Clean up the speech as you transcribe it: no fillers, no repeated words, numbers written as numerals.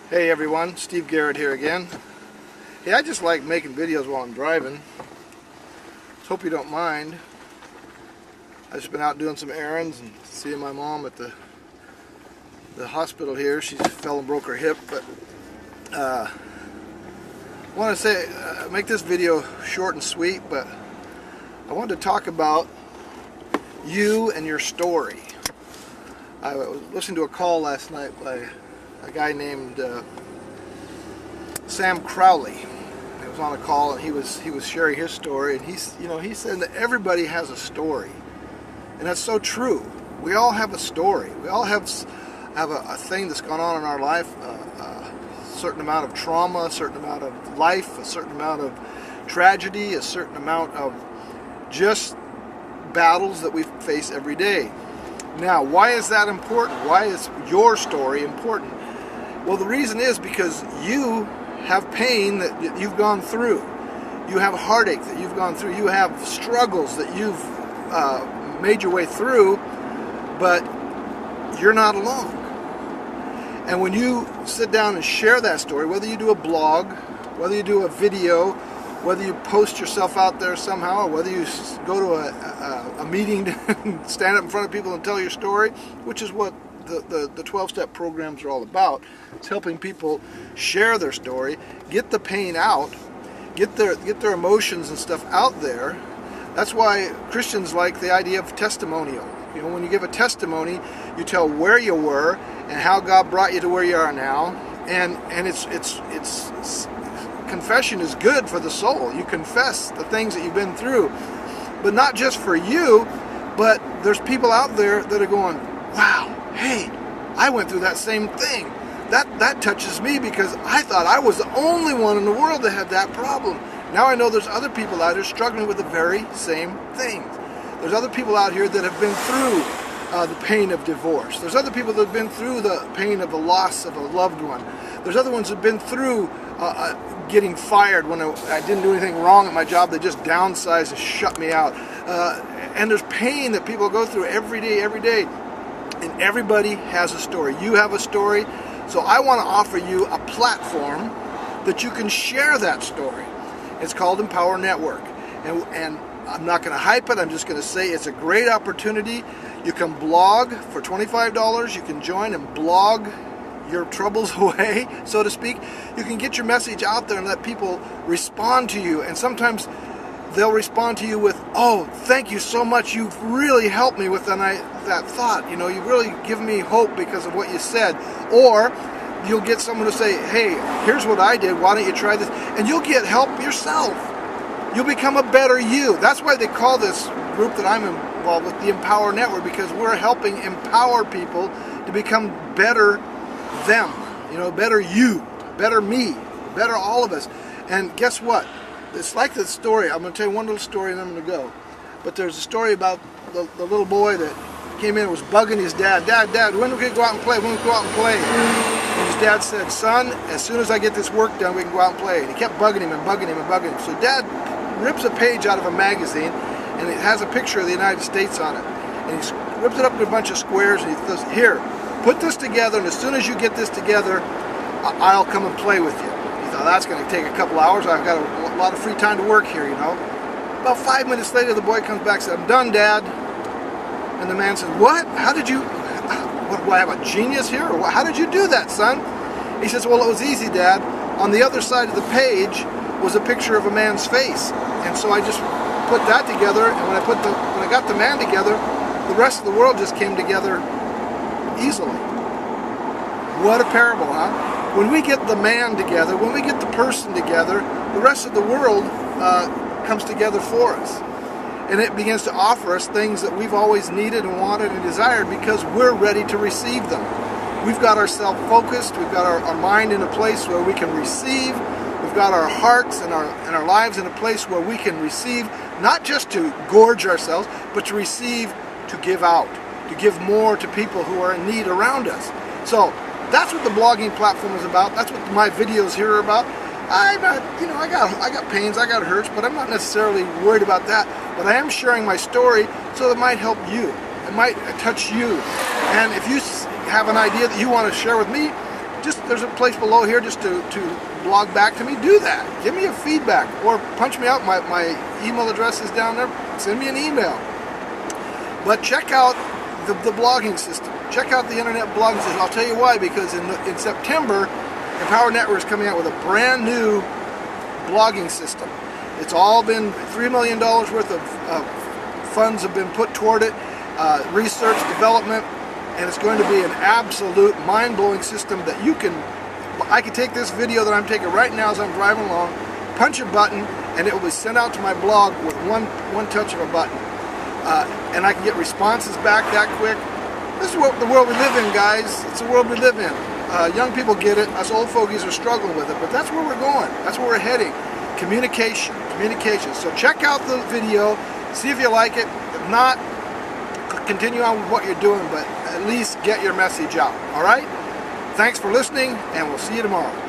Hey everyone, Steve Garrett here again. Hey, I just like making videos while I'm driving. So hope you don't mind. I've just been out doing some errands and seeing my mom at the hospital here. She fell and broke her hip, but I want to say, make this video short and sweet, but I wanted to talk about you and your story. I was listening to a call last night by a guy named Sam Crowley. He was on a call and he was sharing his story, and he said that everybody has a story, and that's so true. We all have a story. We all have a thing that's gone on in our life, a certain amount of trauma, a certain amount of life, a certain amount of tragedy, a certain amount of just battles that we face every day. Now, why is that important? Why is your story important? Well, the reason is because you have pain that you've gone through. You have heartache that you've gone through. You have struggles that you've made your way through, but you're not alone. And when you sit down and share that story, whether you do a blog, whether you do a video, whether you post yourself out there somehow, or whether you go to a meeting and stand up in front of people and tell your story, which is what the 12-step programs are all about. It's helping people share their story, get the pain out, get their emotions and stuff out there. That's why Christians like the idea of testimonial. You know, when you give a testimony, you tell where you were and how God brought you to where you are now, and it's confession is good for the soul. You confess the things that you've been through, but not just for you, but there's people out there that are going, wow, hey, I went through that same thing. That touches me because I thought I was the only one in the world that had that problem. Now I know there's other people out here struggling with the very same things. There's other people out here that have been through the pain of divorce. There's other people that have been through the pain of the loss of a loved one. There's other ones that have been through getting fired when I didn't do anything wrong at my job. They just downsized and shut me out. And there's pain that people go through every day. And everybody has a story. You have a story. So I want to offer you a platform that you can share that story. It's called Empower Network. And I'm not going to hype it. I'm just going to say it's a great opportunity. You can blog for $25. You can join and blog your troubles away, so to speak. You can get your message out there and let people respond to you. And sometimes they'll respond to you with, oh, thank you so much. You've really helped me with that thought. You know, you've really given me hope because of what you said. Or you'll get someone to say, hey, here's what I did. Why don't you try this? And you'll get help yourself. You'll become a better you. That's why they call this group that I'm involved with the Empower Network, because we're helping empower people to become better them. You know, better you, better me, better all of us. And guess what? It's like the story. I'm going to tell you one little story and then I'm going to go. But there's a story about the little boy that came in and was bugging his dad. Dad, when are we going to go out and play? When are we going to go out and play? And his dad said, son, as soon as I get this work done, we can go out and play. And he kept bugging him and bugging him and bugging him. So Dad rips a page out of a magazine, and it has a picture of the United States on it. And he rips it up into a bunch of squares, and he says, here, put this together, and as soon as you get this together, I'll come and play with you. He thought, that's going to take a couple hours. I've got a lot of free time to work here, you know. About 5 minutes later, the boy comes back and says, I'm done, Dad. And the man says, what? How did you, what, do I have a genius here? Or how did you do that, son? He says, well, it was easy, Dad. On the other side of the page was a picture of a man's face. And so I just put that together, and when I got the man together, the rest of the world just came together easily. What a parable, huh? When we get the man together, when we get the person together, the rest of the world comes together for us. And it begins to offer us things that we've always needed and wanted and desired because we're ready to receive them. We've got ourselves focused, we've got our mind in a place where we can receive, we've got our hearts and our lives in a place where we can receive, not just to gorge ourselves, but to receive, to give out, to give more to people who are in need around us. So that's what the blogging platform is about. That's what my videos here are about. I got pains, I got hurts, but I'm not necessarily worried about that. But I am sharing my story so that it might help you. It might touch you. And if you have an idea that you want to share with me, just there's a place below here just to blog back to me. Do that. Give me a feedback or punch me out. My email address is down there. Send me an email. But check out the blogging system. Check out the internet blogging system. I'll tell you why, because in September, Empower Network is coming out with a brand new blogging system. It's all been $3 million worth of funds have been put toward it, research, development, and it's going to be an absolute mind-blowing system that I can take this video that I'm taking right now as I'm driving along, punch a button, and it will be sent out to my blog with one touch of a button. And I can get responses back that quick. This is the world we live in, guys. It's the world we live in. Young people get it. Us old fogies are struggling with it, but that's where we're going. That's where we're heading. Communication. So check out the video. See if you like it. If not, continue on with what you're doing, but at least get your message out. All right? Thanks for listening, and we'll see you tomorrow.